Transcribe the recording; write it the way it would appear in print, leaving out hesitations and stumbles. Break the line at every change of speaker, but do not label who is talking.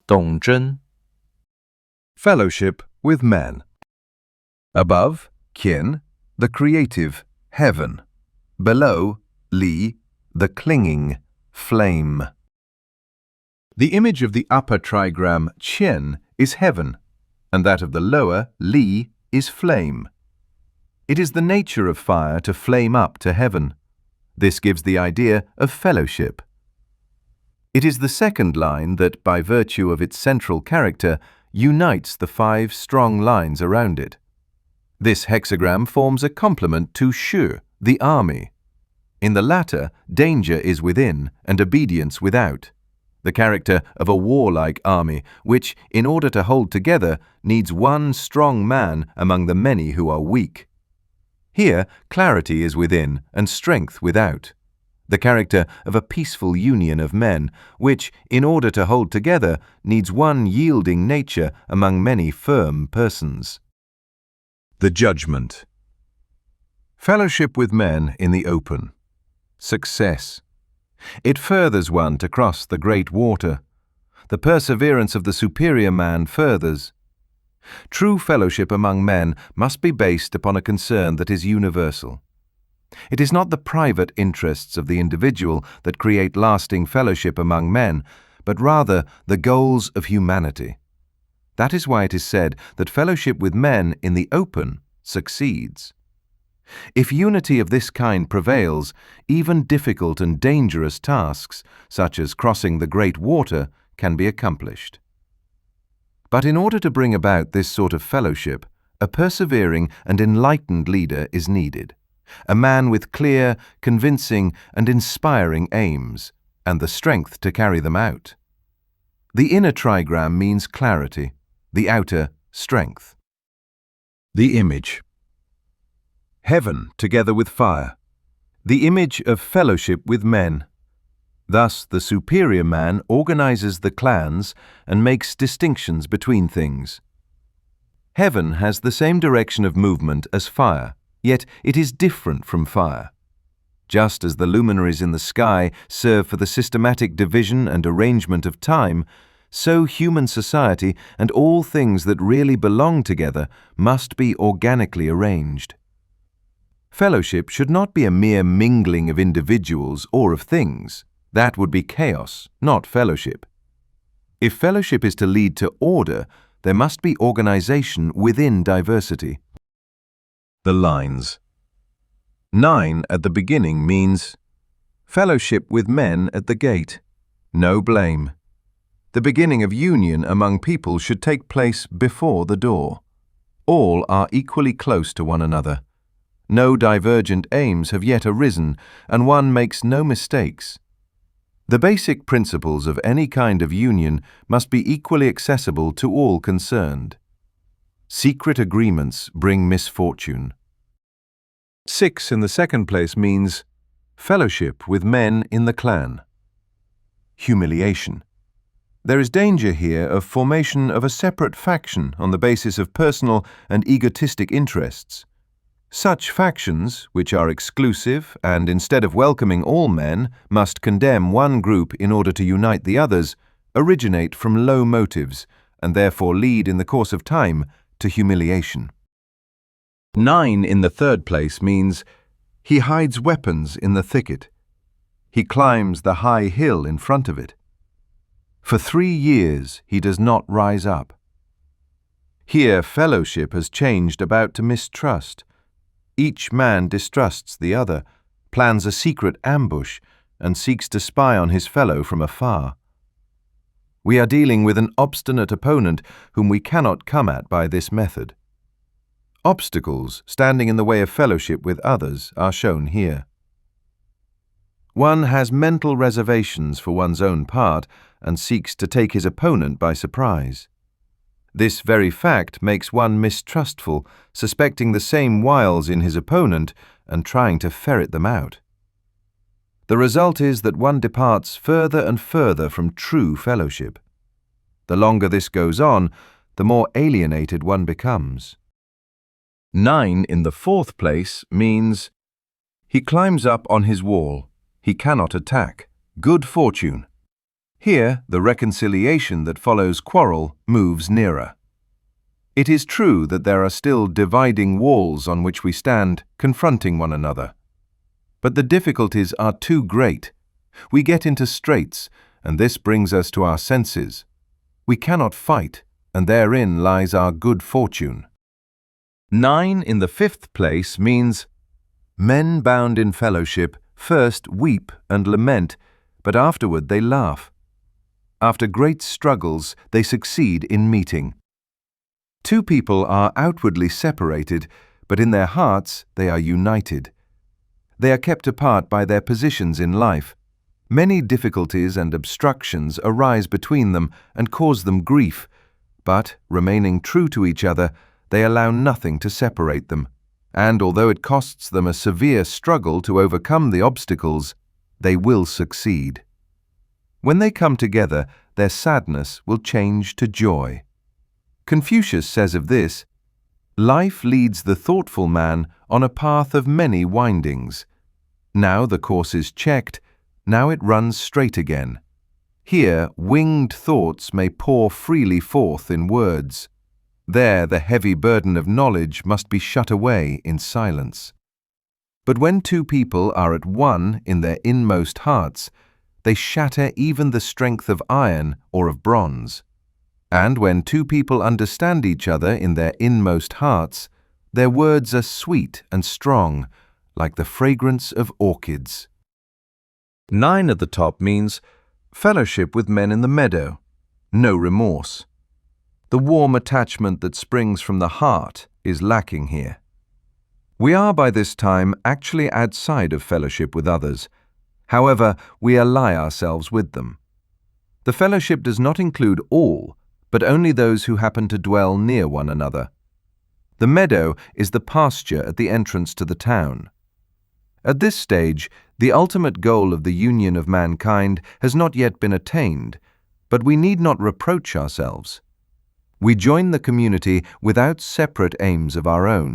董真
Fellowship with men. Above, kin, the creative, heaven. Below, li, the clinging, flame. The image of the upper trigram Ching is heaven, and that of the lower li is flame. It is the nature of fire to flame up to heaven. This gives the idea of fellowship. It is the second line that, by virtue of its central character, unites the 5 strong lines around it. This hexagram forms a complement to shu, the army. In the latter, danger is within and obedience without, the character of a warlike army, which, in order to hold together, needs one strong man among the many who are weak. Here, clarity is within and strength without, the character of a peaceful union of men, which, in order to hold together, needs one yielding nature among many firm persons. The judgment. Fellowship with men in the open. Success. It furthers one to cross the great water. The perseverance of the superior man furthers. True fellowship among men must be based upon a concern that is universal. It is not the private interests of the individual that create lasting fellowship among men, but rather the goals of humanity. That is why it is said that fellowship with men in the open succeeds. If unity of this kind prevails, even difficult and dangerous tasks, such as crossing the great water, can be accomplished. But in order to bring about this sort of fellowship, a persevering and enlightened leader is needed, a man with clear, convincing, and inspiring aims, and the strength to carry them out. The inner trigram means clarity, the outer, strength. The image. Heaven together with fire. The image of fellowship with men. Thus, the superior man organizes the clans and makes distinctions between things. Heaven has the same direction of movement as fire, yet it is different from fire. Just as the luminaries in the sky serve for the systematic division and arrangement of time, so human society and all things that really belong together must be organically arranged. Fellowship should not be a mere mingling of individuals or of things. That would be chaos, not fellowship. If fellowship is to lead to order, there must be organization within diversity. The lines. 9 at the beginning means fellowship with men at the gate, no blame. The beginning of union among people should take place before the door. All are equally close to one another. No divergent aims have yet arisen, and one makes no mistakes. The basic principles of any kind of union must be equally accessible to all concerned. Secret agreements bring misfortune. 6 in the second place means fellowship with men in the clan. Humiliation. There is danger here of formation of a separate faction on the basis of personal and egotistic interests. Such factions, which are exclusive and instead of welcoming all men, must condemn one group in order to unite the others, originate from low motives and therefore lead in the course of time to humiliation. 9 in the third place means he hides weapons in the thicket. He climbs the high hill in front of it. For 3 years he does not rise up. Here fellowship has changed about to mistrust. Each man distrusts the other, plans a secret ambush, and seeks to spy on his fellow from afar. We are dealing with an obstinate opponent whom we cannot come at by this method. Obstacles standing in the way of fellowship with others are shown here. One has mental reservations for one's own part and seeks to take his opponent by surprise. This very fact makes one mistrustful, suspecting the same wiles in his opponent and trying to ferret them out. The result is that one departs further and further from true fellowship. The longer this goes on, the more alienated one becomes. 9 in the fourth place means he climbs up on his wall. He cannot attack. Good fortune. Here, the reconciliation that follows quarrel moves nearer. It is true that there are still dividing walls on which we stand, confronting one another. But the difficulties are too great. We get into straits, and this brings us to our senses. We cannot fight, and therein lies our good fortune. 9 in the 5th place means, men bound in fellowship first weep and lament, but afterward they laugh. After great struggles, they succeed in meeting. Two people are outwardly separated, but in their hearts they are united. They are kept apart by their positions in life. Many difficulties and obstructions arise between them and cause them grief, but, remaining true to each other, they allow nothing to separate them. And although it costs them a severe struggle to overcome the obstacles, they will succeed. When they come together, their sadness will change to joy. Confucius says of this, "Life leads the thoughtful man on a path of many windings. Now the course is checked, now it runs straight again. Here winged thoughts may pour freely forth in words. There the heavy burden of knowledge must be shut away in silence. But when two people are at one in their inmost hearts, they shatter even the strength of iron or of bronze. And when two people understand each other in their inmost hearts, their words are sweet and strong, like the fragrance of orchids." 9 at the top means fellowship with men in the meadow, no remorse. The warm attachment that springs from the heart is lacking here. We are by this time actually outside of fellowship with others. However, we ally ourselves with them. The fellowship does not include all, but only those who happen to dwell near one another. The meadow is the pasture at the entrance to the town. At this stage, the ultimate goal of the union of mankind has not yet been attained, but we need not reproach ourselves. We join the community without separate aims of our own.